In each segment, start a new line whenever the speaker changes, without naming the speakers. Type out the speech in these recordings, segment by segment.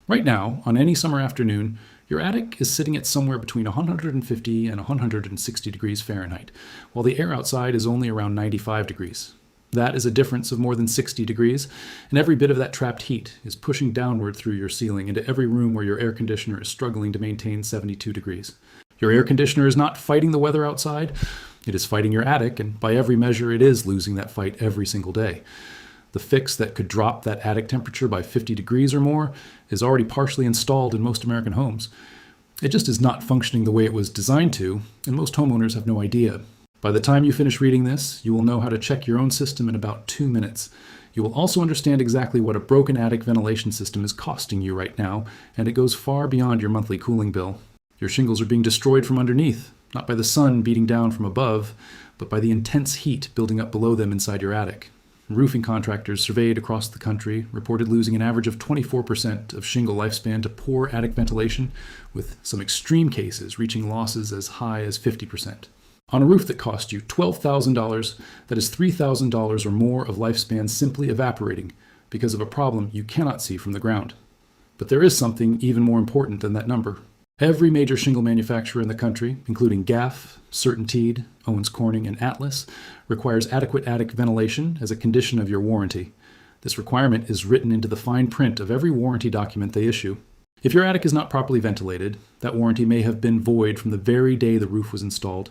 Right now, on any summer afternoon, your attic is sitting at somewhere between 150 and 160 degrees Fahrenheit, while the air outside is only around 95 degrees. That is a difference of more than 60 degrees, and every bit of that trapped heat is pushing downward through your ceiling into every room where your air conditioner is struggling to maintain 72 degrees. Your air conditioner is not fighting the weather outside, it is fighting your attic, and by every measure it is losing that fight every single day. The fix that could drop that attic temperature by 50 degrees or more is already partially installed in most American homes. It just is not functioning the way it was designed to, and most homeowners have no idea. By the time you finish reading this, you will know how to check your own system in about 2 minutes. You will also understand exactly what a broken attic ventilation system is costing you right now, and it goes far beyond your monthly cooling bill. Your shingles are being destroyed from underneath, not by the sun beating down from above, but by the intense heat building up below them inside your attic. Roofing contractors surveyed across the country reported losing an average of 24% of shingle lifespan to poor attic ventilation, with some extreme cases reaching losses as high as 50%. On a roof that cost you $12,000, that is $3,000 or more of lifespan simply evaporating because of a problem you cannot see from the ground. But there is something even more important than that number. Every major shingle manufacturer in the country, including Gaff, CertainTeed, Owens Corning, and Atlas, requires adequate attic ventilation as a condition of your warranty. This requirement is written into the fine print of every warranty document they issue. If your attic is not properly ventilated, that warranty may have been void from the very day the roof was installed.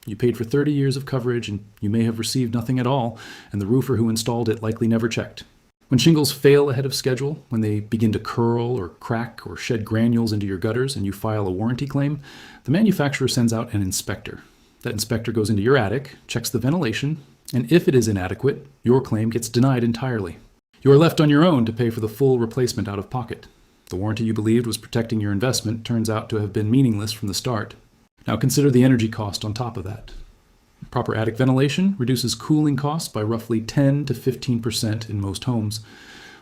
You paid for 30 years of coverage and you may have received nothing at all, and the roofer who installed it likely never checked. When shingles fail ahead of schedule, when they begin to curl or crack or shed granules into your gutters and you file a warranty claim, the manufacturer sends out an inspector. That inspector goes into your attic, checks the ventilation, and if it is inadequate, your claim gets denied entirely. You are left on your own to pay for the full replacement out of pocket. The warranty you believed was protecting your investment turns out to have been meaningless from the start. Now consider the energy cost on top of that. Proper attic ventilation reduces cooling costs by roughly 10 to 15% in most homes.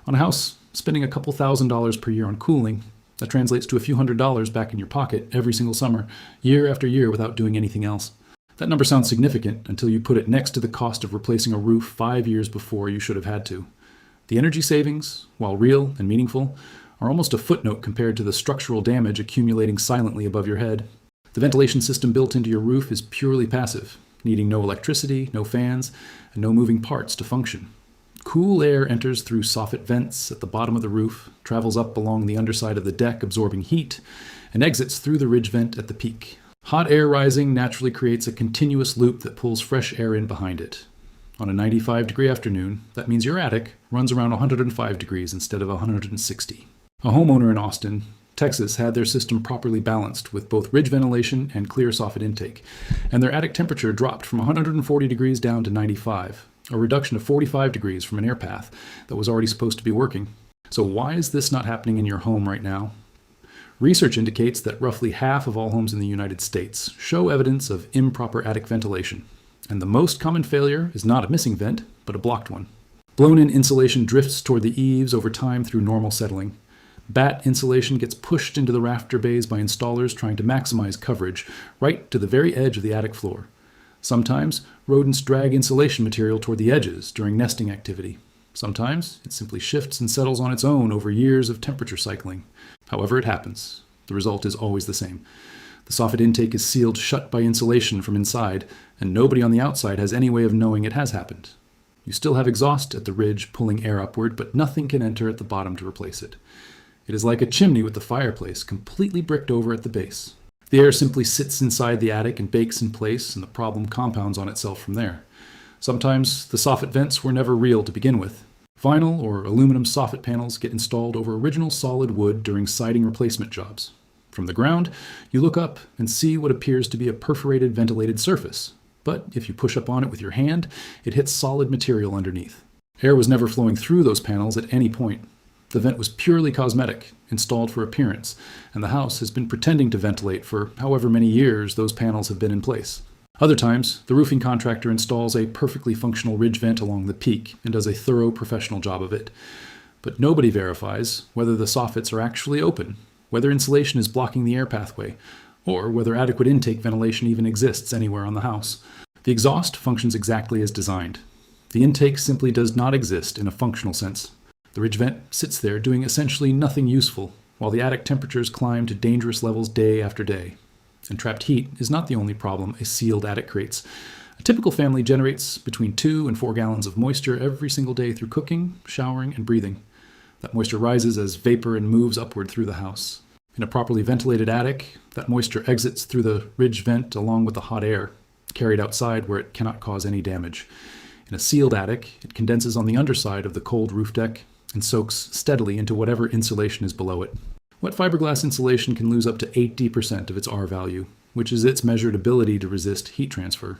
On a house spending a couple $1,000s per year on cooling, that translates to a few $100s back in your pocket every single summer, year after year without doing anything else. That number sounds significant until you put it next to the cost of replacing a roof 5 years before you should have had to. The energy savings, while real and meaningful, are almost a footnote compared to the structural damage accumulating silently above your head. The ventilation system built into your roof is purely passive, needing no electricity, no fans, and no moving parts to function. Cool air enters through soffit vents at the bottom of the roof, travels up along the underside of the deck absorbing heat, and exits through the ridge vent at the peak. Hot air rising naturally creates a continuous loop that pulls fresh air in behind it. On a 95-degree afternoon, that means your attic runs around 105 degrees instead of 160. A homeowner in Austin, Texas had their system properly balanced with both ridge ventilation and clear soffit intake, and their attic temperature dropped from 140 degrees down to 95, a reduction of 45 degrees from an air path that was already supposed to be working. So why is this not happening in your home right now? Research indicates that roughly half of all homes in the United States show evidence of improper attic ventilation, and the most common failure is not a missing vent, but a blocked one. Blown-in insulation drifts toward the eaves over time through normal settling. Batt insulation gets pushed into the rafter bays by installers trying to maximize coverage, right to the very edge of the attic floor. Sometimes, rodents drag insulation material toward the edges during nesting activity. Sometimes, it simply shifts and settles on its own over years of temperature cycling. However it happens, the result is always the same. The soffit intake is sealed shut by insulation from inside, and nobody on the outside has any way of knowing it has happened. You still have exhaust at the ridge pulling air upward, but nothing can enter at the bottom to replace it. It is like a chimney with the fireplace completely bricked over at the base. The air simply sits inside the attic and bakes in place, and the problem compounds on itself from there. Sometimes the soffit vents were never real to begin with. Vinyl or aluminum soffit panels get installed over original solid wood during siding replacement jobs. From the ground, you look up and see what appears to be a perforated ventilated surface. But if you push up on it with your hand, it hits solid material underneath. Air was never flowing through those panels at any point. The vent was purely cosmetic, installed for appearance, and the house has been pretending to ventilate for however many years those panels have been in place. Other times, the roofing contractor installs a perfectly functional ridge vent along the peak and does a thorough professional job of it. But nobody verifies whether the soffits are actually open, whether insulation is blocking the air pathway, or whether adequate intake ventilation even exists anywhere on the house. The exhaust functions exactly as designed. The intake simply does not exist in a functional sense. The ridge vent sits there doing essentially nothing useful, while the attic temperatures climb to dangerous levels day after day. And trapped heat is not the only problem a sealed attic creates. A typical family generates between 2 and 4 gallons of moisture every single day through cooking, showering, and breathing. That moisture rises as vapor and moves upward through the house. In a properly ventilated attic, that moisture exits through the ridge vent along with the hot air, carried outside where it cannot cause any damage. In a sealed attic, it condenses on the underside of the cold roof deck and soaks steadily into whatever insulation is below it. Wet fiberglass insulation can lose up to 80% of its R value, which is its measured ability to resist heat transfer.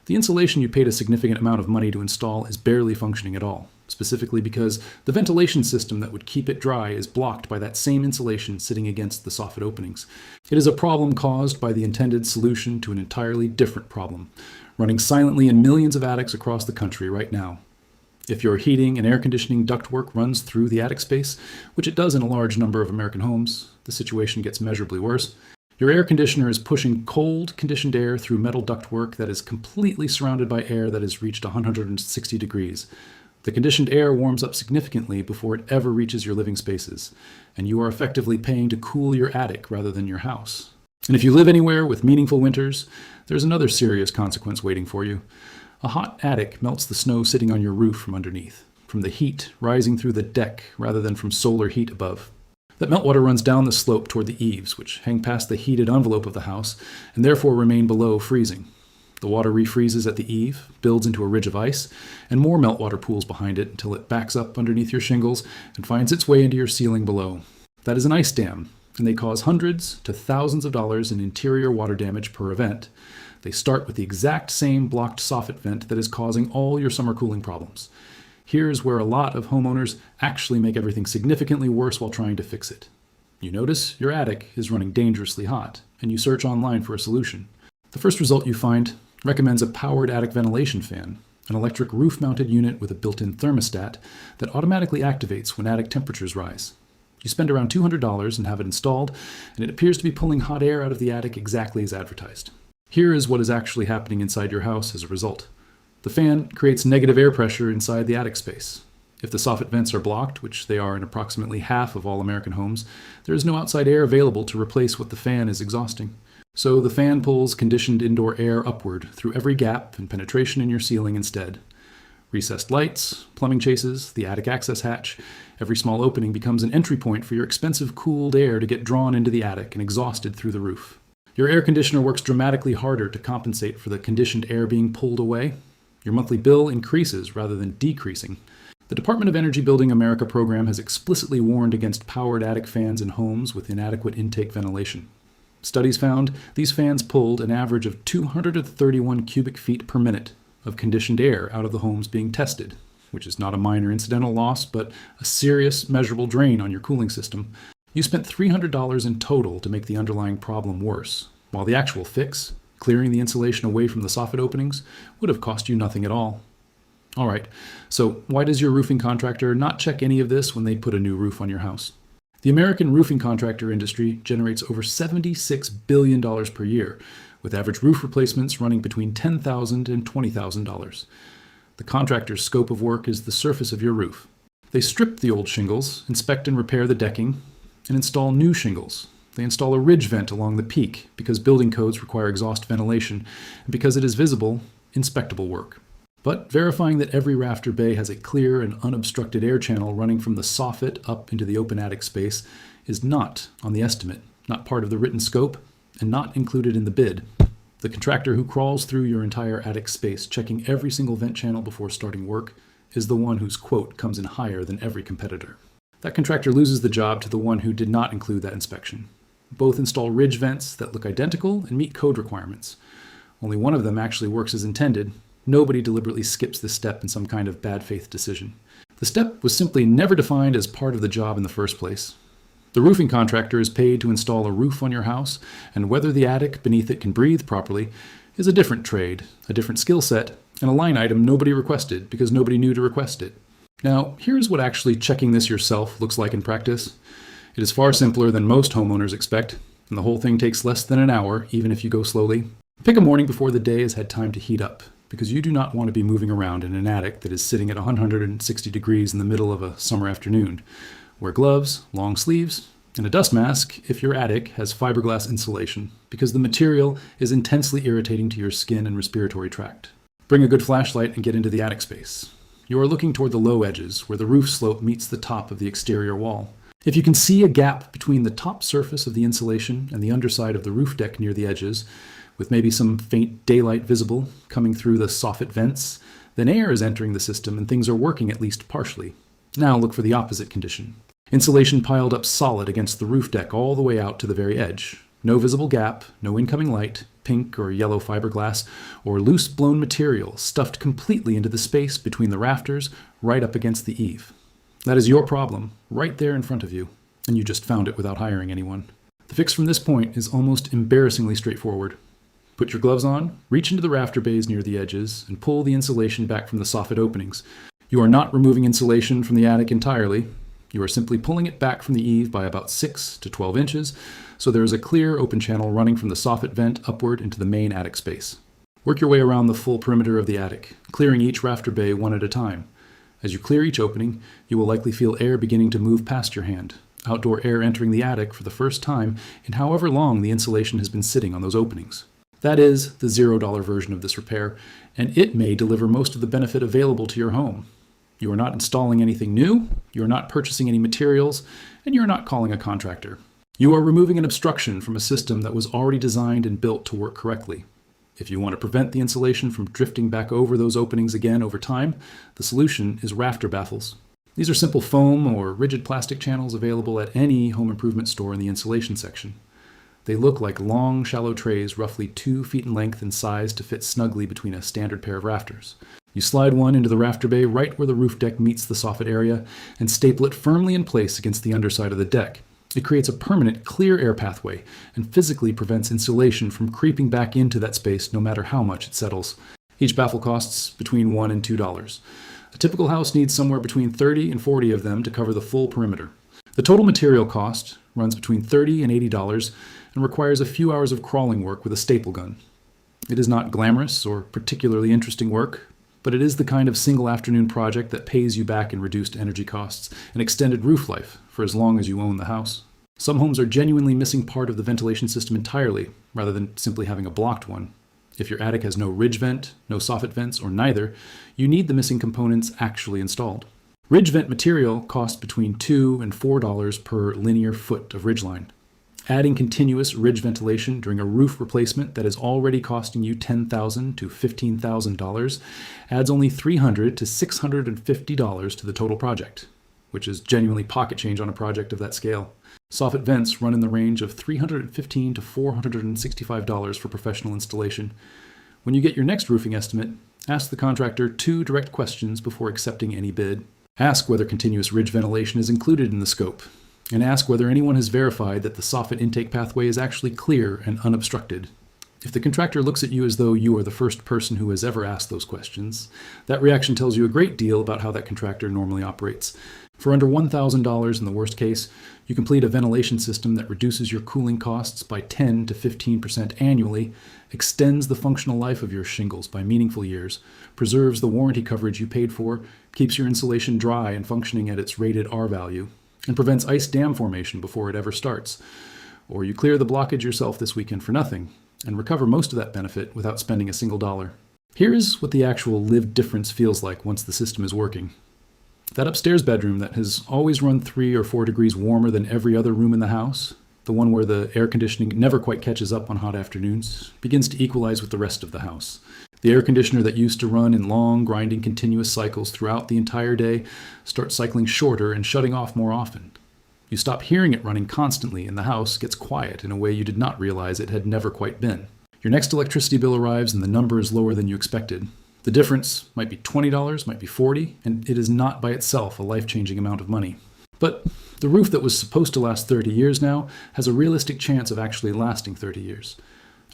The insulation you paid a significant amount of money to install is barely functioning at all, specifically because the ventilation system that would keep it dry is blocked by that same insulation sitting against the soffit openings. It is a problem caused by the intended solution to an entirely different problem, running silently in millions of attics across the country right now. If your heating and air conditioning ductwork runs through the attic space, which it does in a large number of American homes, the situation gets measurably worse. Your air conditioner is pushing cold, conditioned air through metal ductwork that is completely surrounded by air that has reached 160 degrees. The conditioned air warms up significantly before it ever reaches your living spaces, and you are effectively paying to cool your attic rather than your house. And if you live anywhere with meaningful winters, there's another serious consequence waiting for you. A hot attic melts the snow sitting on your roof from underneath, from the heat rising through the deck rather than from solar heat above. That meltwater runs down the slope toward the eaves, which hang past the heated envelope of the house and therefore remain below freezing. The water refreezes at the eave, builds into a ridge of ice, and more meltwater pools behind it until it backs up underneath your shingles and finds its way into your ceiling below. That is an ice dam, and they cause hundreds to thousands of dollars in interior water damage per event. They start with the exact same blocked soffit vent that is causing all your summer cooling problems. Here's where a lot of homeowners actually make everything significantly worse while trying to fix it. You notice your attic is running dangerously hot, and you search online for a solution. The first result you find recommends a powered attic ventilation fan, an electric roof-mounted unit with a built-in thermostat that automatically activates when attic temperatures rise. You spend around $200 and have it installed, and it appears to be pulling hot air out of the attic exactly as advertised. Here is what is actually happening inside your house as a result. The fan creates negative air pressure inside the attic space. If the soffit vents are blocked, which they are in approximately half of all American homes, there is no outside air available to replace what the fan is exhausting. So the fan pulls conditioned indoor air upward through every gap and penetration in your ceiling instead. Recessed lights, plumbing chases, the attic access hatch, every small opening becomes an entry point for your expensive cooled air to get drawn into the attic and exhausted through the roof. Your air conditioner works dramatically harder to compensate for the conditioned air being pulled away. Your monthly bill increases rather than decreasing. The Department of Energy Building America program has explicitly warned against powered attic fans in homes with inadequate intake ventilation. Studies found these fans pulled an average of 231 cubic feet per minute of conditioned air out of the homes being tested, which is not a minor incidental loss, but a serious measurable drain on your cooling system. You spent $300 in total to make the underlying problem worse, while the actual fix, clearing the insulation away from the soffit openings, would have cost you nothing at all. All right, so why does your roofing contractor not check any of this when they put a new roof on your house? The American roofing contractor industry generates over $76 billion per year, with average roof replacements running between $10,000 and $20,000. The contractor's scope of work is the surface of your roof. They strip the old shingles, inspect and repair the decking, and install new shingles. They install a ridge vent along the peak because building codes require exhaust ventilation, and because it is visible, inspectable work. But verifying that every rafter bay has a clear and unobstructed air channel running from the soffit up into the open attic space is not on the estimate, not part of the written scope, and not included in the bid. The contractor who crawls through your entire attic space checking every single vent channel before starting work is the one whose quote comes in higher than every competitor. That contractor loses the job to the one who did not include that inspection. Both install ridge vents that look identical and meet code requirements. Only one of them actually works as intended. Nobody deliberately skips this step in some kind of bad faith decision. The step was simply never defined as part of the job in the first place. The roofing contractor is paid to install a roof on your house, and whether the attic beneath it can breathe properly is a different trade, a different skill set, and a line item nobody requested because nobody knew to request it. Now, here's what actually checking this yourself looks like in practice. It is far simpler than most homeowners expect, and the whole thing takes less than an hour, even if you go slowly. Pick a morning before the day has had time to heat up, because you do not want to be moving around in an attic that is sitting at 160 degrees in the middle of a summer afternoon. Wear gloves, long sleeves, and a dust mask if your attic has fiberglass insulation, because the material is intensely irritating to your skin and respiratory tract. Bring a good flashlight and get into the attic space. You are looking toward the low edges, where the roof slope meets the top of the exterior wall. If you can see a gap between the top surface of the insulation and the underside of the roof deck near the edges, with maybe some faint daylight visible coming through the soffit vents, then air is entering the system and things are working at least partially. Now look for the opposite condition. Insulation piled up solid against the roof deck all the way out to the very edge. No visible gap, no incoming light, pink or yellow fiberglass, or loose blown material stuffed completely into the space between the rafters right up against the eave. That is your problem, right there in front of you, and you just found it without hiring anyone. The fix from this point is almost embarrassingly straightforward. Put your gloves on, reach into the rafter bays near the edges, and pull the insulation back from the soffit openings. You are not removing insulation from the attic entirely. You are simply pulling it back from the eave by about 6 to 12 inches, so there is a clear open channel running from the soffit vent upward into the main attic space. Work your way around the full perimeter of the attic, clearing each rafter bay one at a time. As you clear each opening, you will likely feel air beginning to move past your hand, outdoor air entering the attic for the first time in however long the insulation has been sitting on those openings. That is the $0 version of this repair, and it may deliver most of the benefit available to your home. You are not installing anything new, you are not purchasing any materials, and you are not calling a contractor. You are removing an obstruction from a system that was already designed and built to work correctly. If you want to prevent the insulation from drifting back over those openings again over time, the solution is rafter baffles. These are simple foam or rigid plastic channels available at any home improvement store in the insulation section. They look like long, shallow trays roughly 2 feet in length and size to fit snugly between a standard pair of rafters. You slide one into the rafter bay right where the roof deck meets the soffit area and staple it firmly in place against the underside of the deck. It creates a permanent, clear air pathway and physically prevents insulation from creeping back into that space no matter how much it settles. Each baffle costs between $1 and $2. A typical house needs somewhere between 30 and 40 of them to cover the full perimeter. The total material cost runs between $30 and $80 and requires a few hours of crawling work with a staple gun. It is not glamorous or particularly interesting work, but it is the kind of single afternoon project that pays you back in reduced energy costs and extended roof life for as long as you own the house. Some homes are genuinely missing part of the ventilation system entirely, rather than simply having a blocked one. If your attic has no ridge vent, no soffit vents, or neither, you need the missing components actually installed. Ridge vent material costs between $2 and $4 per linear foot of ridgeline. Adding continuous ridge ventilation during a roof replacement that is already costing you $10,000 to $15,000 adds only $300 to $650 to the total project, which is genuinely pocket change on a project of that scale. Soffit vents run in the range of $315 to $465 for professional installation. When you get your next roofing estimate, ask the contractor 2 direct questions before accepting any bid. Ask whether continuous ridge ventilation is included in the scope, and ask whether anyone has verified that the soffit intake pathway is actually clear and unobstructed. If the contractor looks at you as though you are the first person who has ever asked those questions, that reaction tells you a great deal about how that contractor normally operates. For under $1,000 in the worst case, you complete a ventilation system that reduces your cooling costs by 10 to 15% annually, extends the functional life of your shingles by meaningful years, preserves the warranty coverage you paid for, keeps your insulation dry and functioning at its rated R value, and prevents ice dam formation before it ever starts. Or you clear the blockage yourself this weekend for nothing, and recover most of that benefit without spending a single dollar. Here is what the actual lived difference feels like once the system is working. That upstairs bedroom that has always run 3 or 4 degrees warmer than every other room in the house, the one where the air conditioning never quite catches up on hot afternoons, begins to equalize with the rest of the house. The air conditioner that used to run in long, grinding, continuous cycles throughout the entire day starts cycling shorter and shutting off more often. You stop hearing it running constantly, and the house gets quiet in a way you did not realize it had never quite been. Your next electricity bill arrives and the number is lower than you expected. The difference might be $20, might be $40, and it is not by itself a life-changing amount of money. But the roof that was supposed to last 30 years now has a realistic chance of actually lasting 30 years.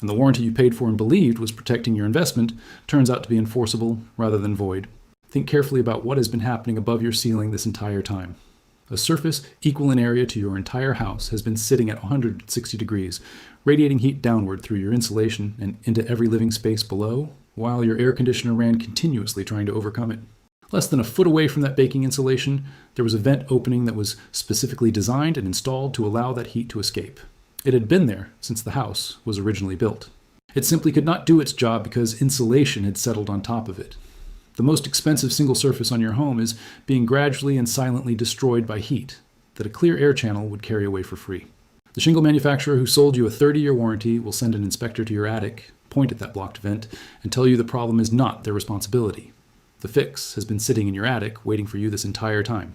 And the warranty you paid for and believed was protecting your investment turns out to be enforceable rather than void. Think carefully about what has been happening above your ceiling this entire time. A surface equal in area to your entire house has been sitting at 160 degrees, radiating heat downward through your insulation and into every living space below, while your air conditioner ran continuously trying to overcome it. Less than a foot away from that baking insulation, there was a vent opening that was specifically designed and installed to allow that heat to escape. It had been there since the house was originally built. It simply could not do its job because insulation had settled on top of it. The most expensive single surface on your home is being gradually and silently destroyed by heat that a clear air channel would carry away for free. The shingle manufacturer who sold you a 30-year warranty will send an inspector to your attic, point at that blocked vent, and tell you the problem is not their responsibility. The fix has been sitting in your attic waiting for you this entire time.